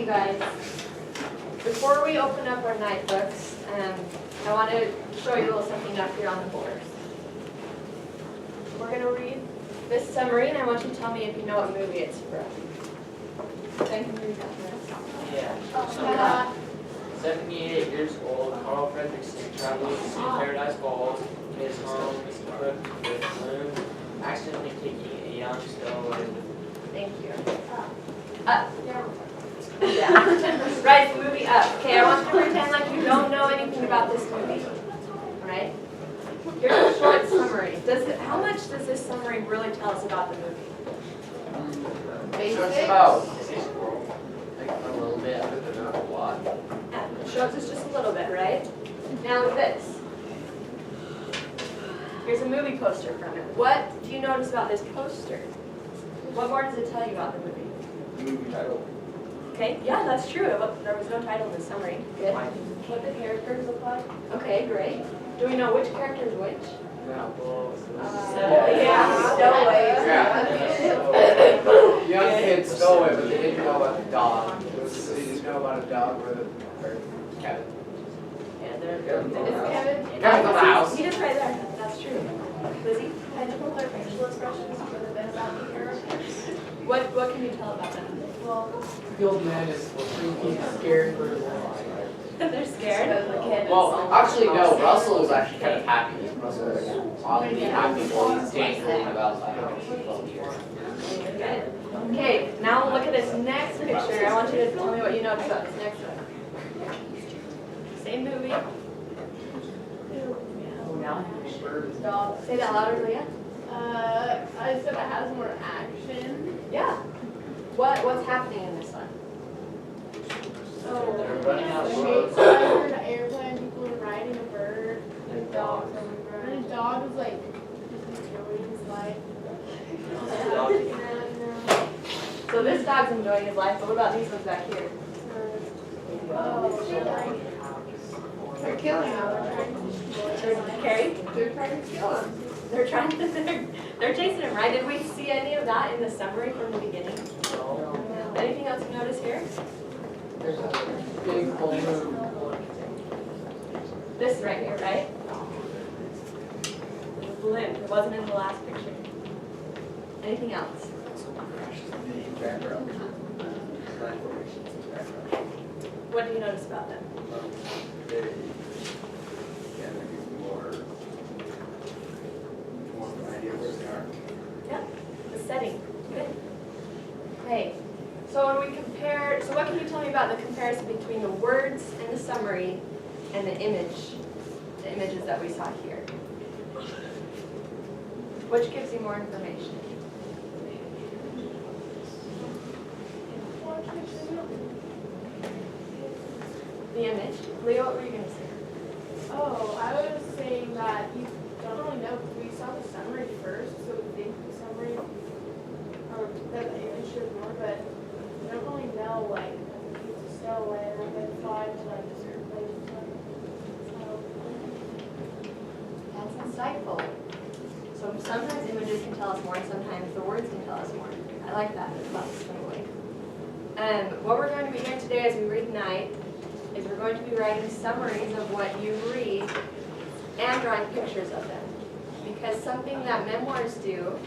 you guys, before we open up our night books, I want to show you a little something up here on the board. We're going to read this summary, and I want you to tell me if you know what movie it's from. Ben, can you read that for us? Yeah. 78 years old, Carl Fredrickson travels to Paradise Falls. His home is equipped with room, accidentally taking a young stowaway with him. Thank you. Yeah. Right, the movie Up. Okay, I want you to pretend like you don't know anything about this movie. Right? Here's a short summary. How much does this summary really tell us about the movie? Basics. A little bit. A lot. Yeah, it shows us just a little bit, right? Now this. Here's a movie poster from it. What do you notice about this poster? What more does it tell you about the movie? Movie title. Okay, yeah, that's true. There was no title in the summary. Good. What the characters look like? Okay, great. Do we know which character is which? No. Stowaways. Young kids stole it, but they didn't know about the dog. They just know about a dog or Kevin. Yeah, they're Is Kevin? Kevin's on the house. He is right there. That's true. Lizzie? Kind of their facial expressions would have been about the characters. What can you tell about them? Well, The old man is freaky, scared for his life. They're scared. the kid Well, actually, no. Russell was actually kind of happy. Russell was oddly happy while he's daydreaming about like 12 years. Good. Okay, now look at this next picture. I want you to tell me what you notice about this next one. Same movie. dog. Say that louder, Leah. I said it has more action. Yeah. What's happening in this one? So, They're running out of the roads. an airplane, people are riding a bird. And dogs. And his dog is like, just enjoying his life. So this dog's enjoying his life, but what about these ones back here? They're killing him. Carrie? They're trying to kill him. They're trying to, they're chasing him, right? Did we see any of that in the summary from the beginning? Anything else you notice here? There's a big balloon. This right here, right? The balloon. It wasn't in the last picture. Anything else? What do you notice about them? Yeah, the setting. Good. Okay. So when we compare, so what can you tell me about the comparison between the words and the summary and the images that we saw here? Which gives you more information? The image. Leo, what were you going to say? Oh, I was saying that you don't really know because we saw the summary first, so we think the summary, that the image shows more, but we don't really know, like, if it's a stowaway or if they fly to like a certain place or something. That's insightful. So sometimes images can tell us more, and sometimes the words can tell us more. I like that about the stowaway. What we're going to be doing today as we read night is we're going to be writing summaries of what you read and drawing pictures of them. Because something that memoirs do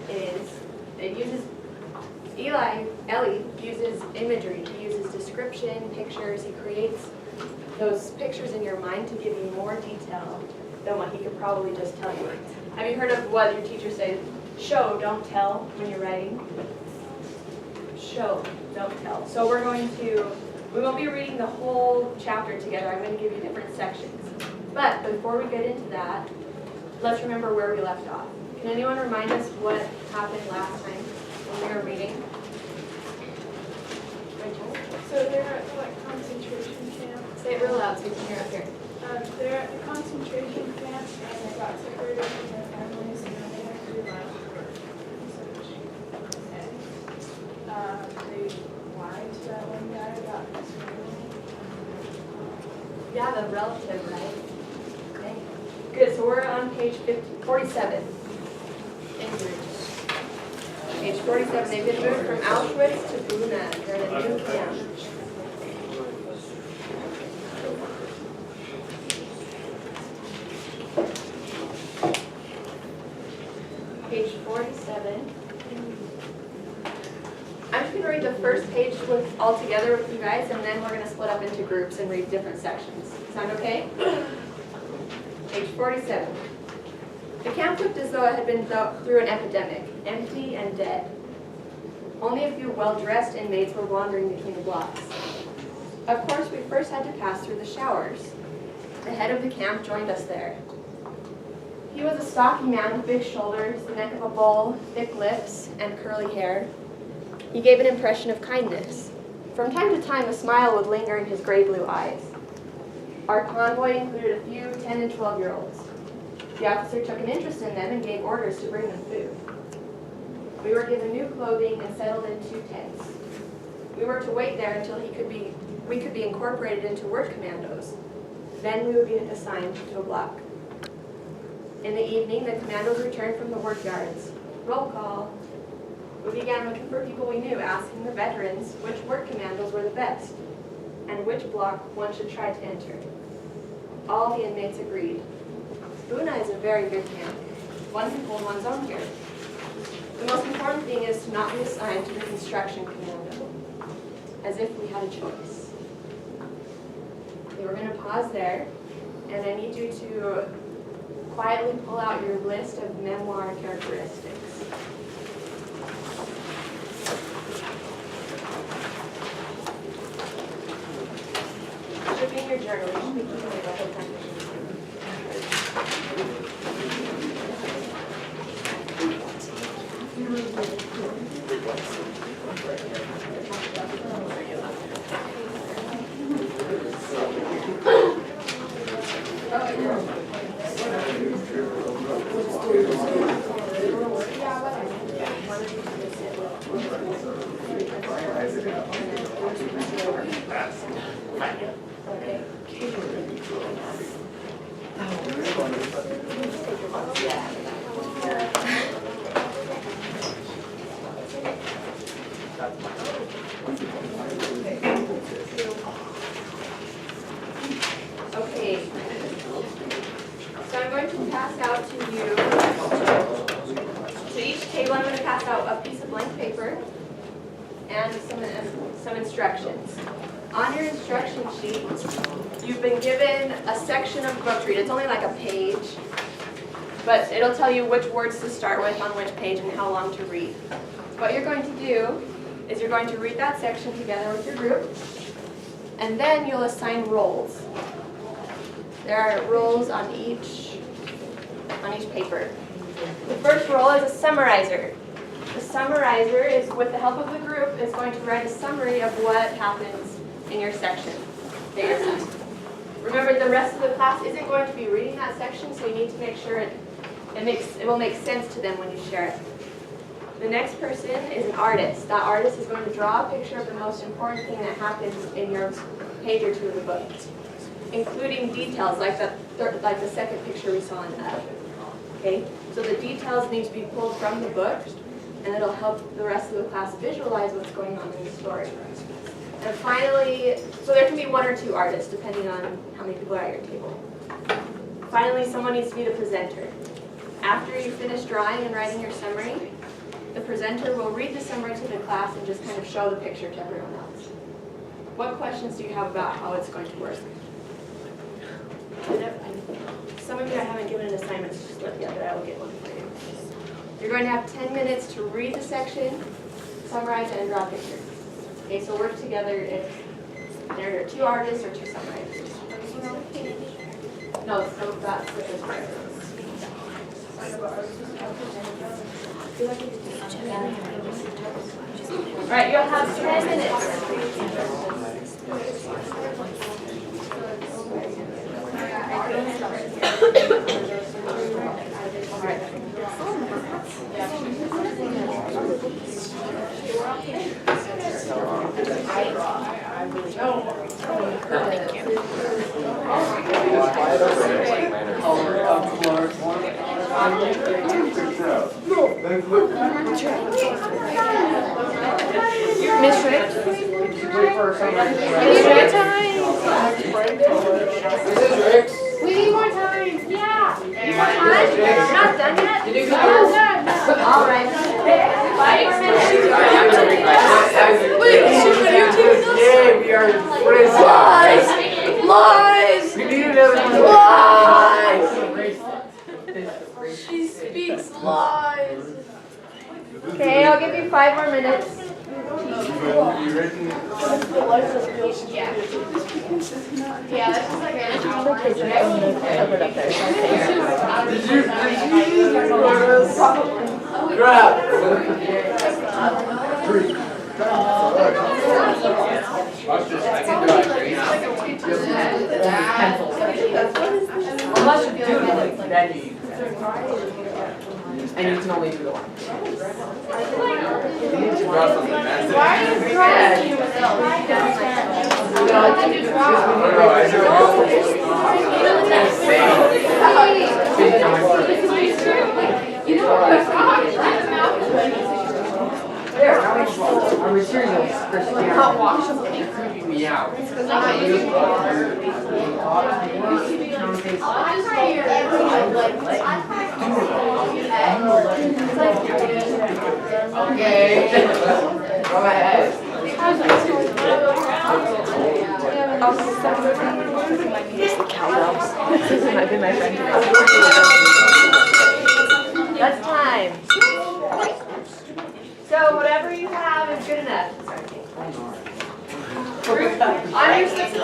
is it uses, Ellie uses imagery. He uses description, pictures. He creates those pictures in your mind to give you more detail than what he could probably just tell you. Have you heard of what your teacher says? Show, don't tell when you're writing. Show, don't tell. So we won't be reading the whole chapter together. I'm going to give you different sections. But before we get into that, let's remember where we left off. Can anyone remind us what happened last time when we were reading? Rachel? So they're at the like concentration camp. Say it real loud so we can hear up here. They're at the concentration camp and they got separated from their families and then they have to do life research. And they lied to that one guy about his family. Yeah, the relative, right? Okay. Good, so we're on page 47. Thank you, Rachel. Page 47, they've been moved from Auschwitz to Buna. They're in a new camp. Page 47. I'm just going to read the first page all together with you guys, and then we're going to split up into groups and read different sections. Sound okay? Page 47. The camp looked as though it had been through an epidemic, empty and dead. Only a few well-dressed inmates were wandering between the blocks. Of course, we first had to pass through the showers. The head of the camp joined us there. He was a stocky man with big shoulders, the neck of a bull, thick lips, and curly hair. He gave an impression of kindness. From time to time, a smile would linger in his gray blue eyes. Our convoy included a few 10 and 12-year-olds. The officer took an interest in them and gave orders to bring them food. We were given new clothing and settled in 2 tents. We were to wait there until we could be incorporated into work commandos. Then we would be assigned to a block. In the evening, the commandos returned from the work yards. Roll call. We began looking for people we knew, asking the veterans which work commandos were the best and which block one should try to enter. All the inmates agreed. Buna is a very big camp. One can hold one's own here. The most important thing is to not be assigned to the construction commando, as if we had a choice. Okay, we're going to pause there, and I need you to quietly pull out your list of memoir characteristics. It should be in your journal. You should be keeping it the whole time. Okay, so I'm going to pass out to you, to each table I'm going to pass out a piece of blank paper and some instructions. On your instruction sheet, you've been given a section of book read. It's only like a page, but it'll tell you which words to start with on which page and how long to read. What you're going to do is you're going to read that section together with your group, and then you'll assign roles. There are roles on each paper. The first role is a summarizer. The summarizer is, with the help of the group, is going to write a summary of what happens in your section that you're assigned. Remember, the rest of the class isn't going to be reading that section, so you need to make sure it will make sense to them when you share it. The next person is an artist. That artist is going to draw a picture of the most important thing that happens in your page or two of the book, including details like the second picture we saw in that. Okay, so the details need to be pulled from the book, and it'll help the rest of the class visualize what's going on in the story. And finally, so there can be 1 or 2 artists depending on how many people are at your table. Finally, someone needs to be the presenter. After you finish drawing and writing your summary, the presenter will read the summary to the class and just kind of show the picture to everyone else. What questions do you have about how it's going to work? Some of you I haven't given an assignment slip yet, but I will get one for you. You're going to have 10 minutes to read the section, summarize it, and draw a picture. Okay, so work together if there are 2 artists or 2 summarizers. No, so that's the first part. All right, you'll have 10 minutes. Good job. Miss Rick? Wait for somebody. We need more time. This is Rick's. We need more time. Yeah. You're not done yet? Did you No, go? no, no. All right. 5 more minutes. Wait, yeah, we are friends. Lies! We need another Lies! She speaks lies. Okay, I'll give you 5 more minutes. Yeah, that's just like Crap. Unless you do like that, and you can only do the one. Why are you trying to Our materials for Hot wash them. creeping me out. Okay. Go ahead. That's time. So whatever you have is good enough. On your slips of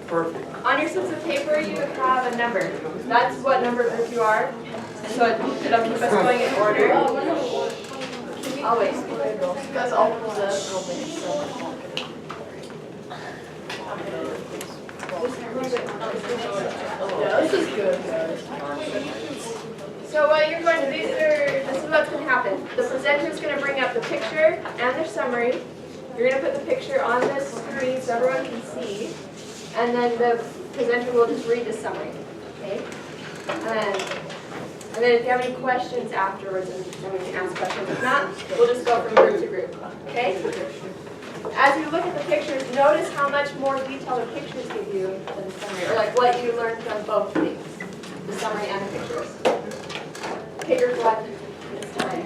Perfect. On your slips of paper, you have a number. That's what number group you are. And so it'll keep us going in order. Always. Because all of Yeah, this is good, guys. So what you're going to do, this is what's going to happen. The presenter is going to bring up the picture and their summary. You're going to put the picture on the screen so everyone can see. And then the presenter will just read the summary. Okay? And then if you have any questions afterwards, then we can ask questions. If not, we'll just go from group to group. Okay? As you look at the pictures, notice how much more detail the pictures give you than the summary, or like what you learned from both things, the summary and the pictures. Okay, you're glad this time.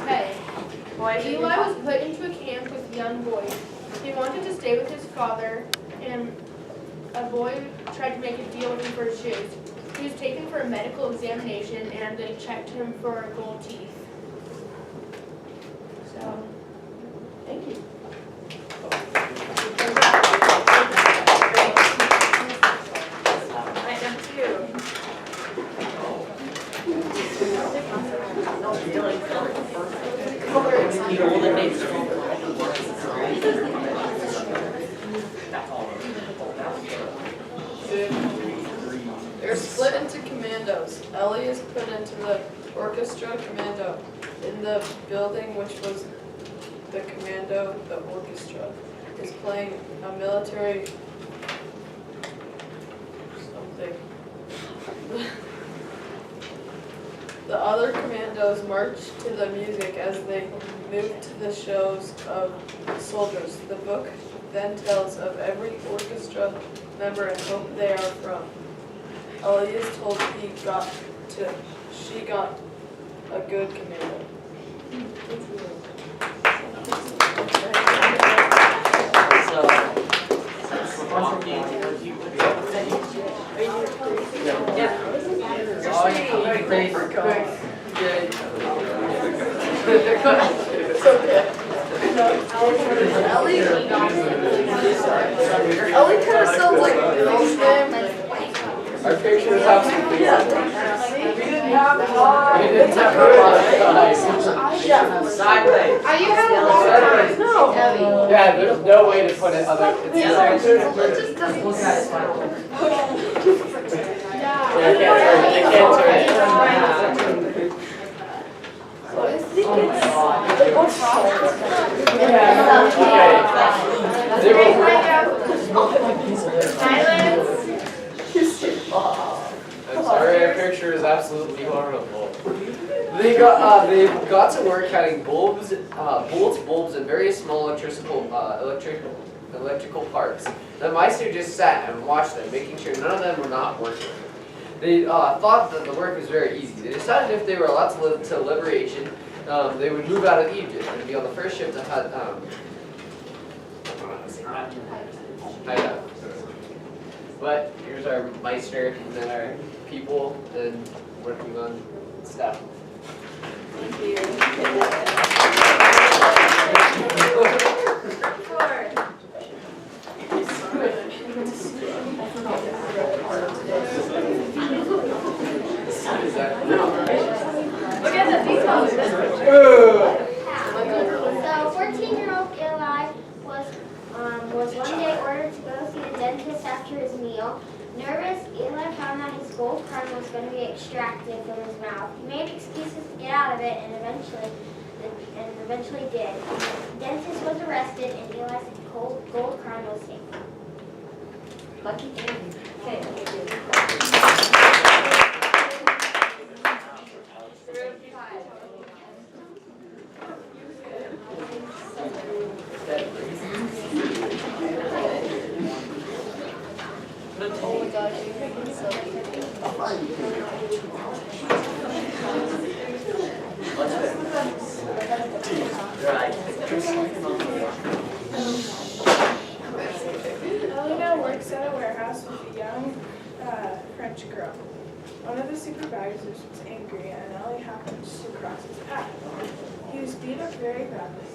Okay. Eli was put into a camp with young boys. He wanted to stay with his father, and a boy tried to make a deal with him for his shoes. He was taken for a medical examination, and they checked him for gold teeth. So, thank you. Item 2. They're split into commandos. Ellie is put into the orchestra commando. In the building, which was the commando, the orchestra is playing a military something. The other commandos march to the music as they move to the shows of soldiers. The book then tells of every orchestra member and whom they are from. Ellie is told she got a good commando. Ellie kind of sounds like Bill's name. Our pictures have some. We didn't have a lot of time. Sideways. Are you having a long time? No. Yeah, there's no way to put it other. Yeah. It just doesn't. I can't turn it. I'm sorry, our picture is absolutely horrible. They got to work cutting bolts, bulbs, and various small electrical parts. The Meister just sat and watched them, making sure none of them were not working. They thought that the work was very easy. They decided if they were allowed to live to liberation, they would move out of Egypt and be on the first ship to But here's our Meister and then our people and working on stuff. Thank you. Look at the details of this picture. So 14-year-old Eli was one day ordered to go see the dentist after his meal. Nervous, Eli found that his gold crown was going to be extracted from his mouth. He made excuses to get out of it and eventually did. The dentist was arrested and Eli's gold crown was safe. Lucky him. Okay. Oh my gosh, you're making so Elena works at a warehouse with a young French girl. One of the supervisors was angry and Ellie happened to cross his path. He was beat up very badly.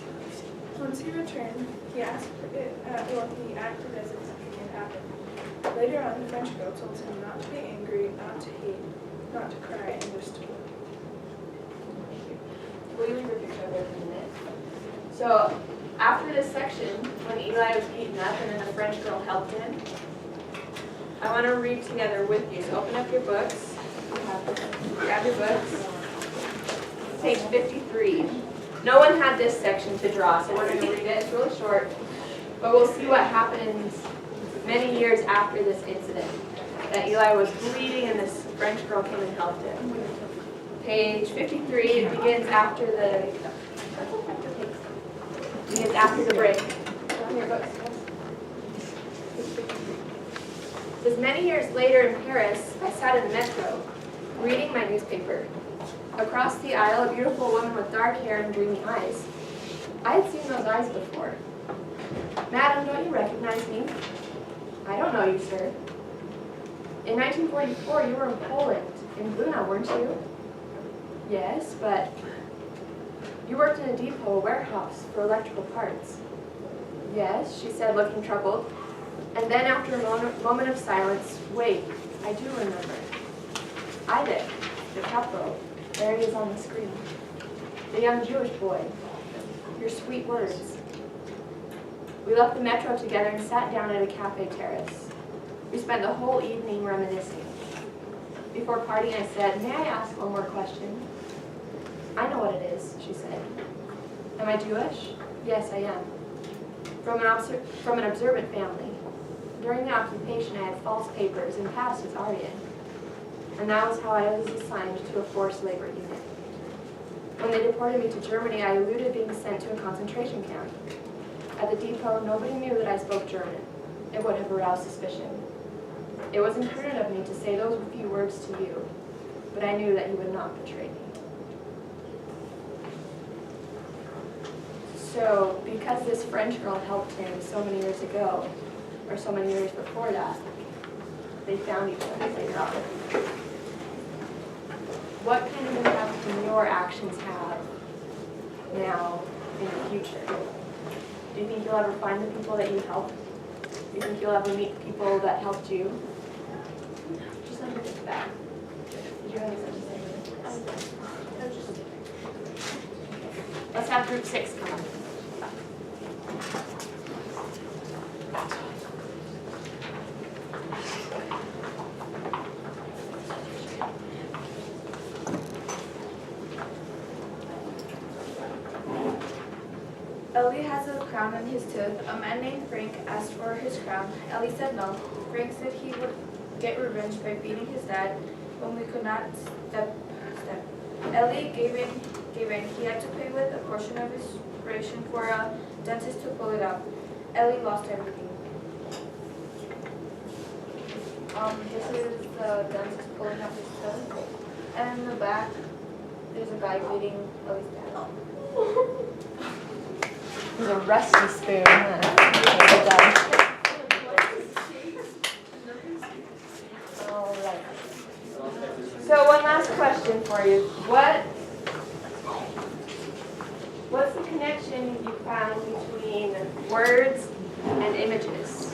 Once he returned, he acted as if nothing had happened. Later on, the French girl told him not to be angry, not to hate, not to cry, and just to work. Will you leave your picture there for a minute? So, after this section, when Eli was beaten up and then the French girl helped him, I want to read together with you. So open up your books. Grab your books. Page 53. No one had this section to draw, so we're going to read it. It's really short, but we'll see what happens many years after this incident. That Eli was bleeding and this French girl came and helped him. Page 53, it begins after the break. Open your books. It says, many years later in Paris, I sat in the metro, reading my newspaper. Across the aisle, a beautiful woman with dark hair and dreamy eyes. I had seen those eyes before. Madam, don't you recognize me? I don't know you, sir. In 1944, you were in Poland, in Luna, weren't you? Yes, but you worked in a depot, a warehouse for electrical parts. Yes, she said, looking troubled. And then after a moment of silence, wait, I do remember. I did, the capo. There he is on the screen. The young Jewish boy. Your sweet words. We left the metro together and sat down at a cafe terrace. We spent the whole evening reminiscing. Before parting, I said, may I ask one more question? I know what it is, she said. Am I Jewish? Yes, I am. From an observant family. During the occupation, I had false papers and passed as Aryan. And that was how I was assigned to a forced labor unit. When they deported me to Germany, I eluded being sent to a concentration camp. At the depot, nobody knew that I spoke German. It would have aroused suspicion. It was imprudent of me to say those few words to you, but I knew that you would not betray me. So, because this French girl helped him so many years ago, or so many years before that, they found each other later on. What kind of impact can your actions have now in the future? Do you think you'll ever find the people that you helped? Do you think you'll ever meet people that helped you? Just let me get back. Did you have anything to say? Let's have group 6 come up. Ellie has a crown on his tooth. A man named Frank asked for his crown. Ellie said no. Frank said he would get revenge by beating his dad when we could not step. Ellie gave in. He had to pay with a portion of his ration for a dentist to pull it out. Ellie lost everything. This is the dentist pulling out his tooth. And in the back, there's a guy beating Ellie's dad. It's a rusty spoon, huh? Well done. All right. So one last question for you. What's the connection you found between words and images?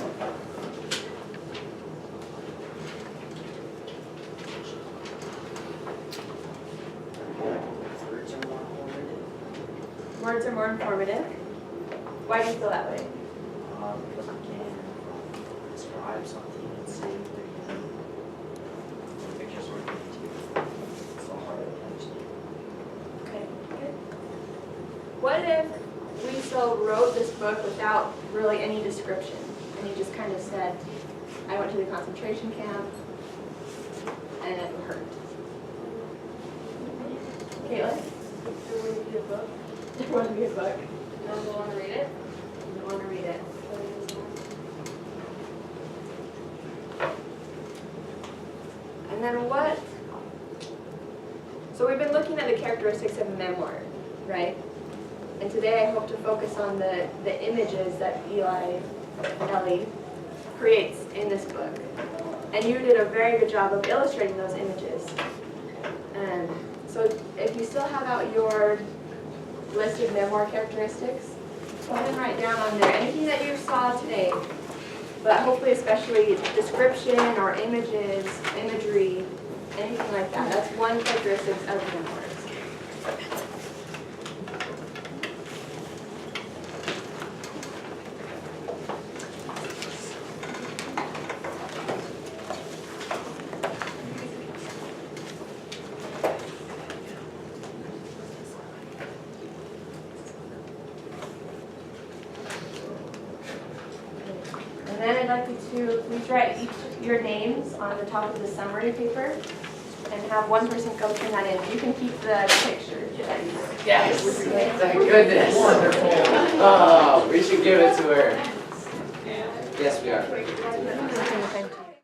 Words are more informative. Why do you feel that way? Because I can describe something and say what they're doing. Pictures are good too. It's so hard to understand. Okay, good. What if we so wrote this book without really any description? And you just kind of said, I went to the concentration camp and it hurt. Caitlin? There wouldn't be a book. There wouldn't be a book. No one will want to read it? You don't want to read it. And then what? So we've been looking at the characteristics of a memoir, right? And today I hope to focus on the images that Ellie creates in this book. And you did a very good job of illustrating those images. So if you still have out your list of memoir characteristics, go ahead and write down on there anything that you saw today, but hopefully especially description or images, imagery, anything like that. That's one characteristic of memoirs. And then I'd like you to please write your names on the top of the summary paper and have one person go turn that in. You can keep the picture that you did. Yes, thank goodness. Oh, we should give it to her. Yes, we are.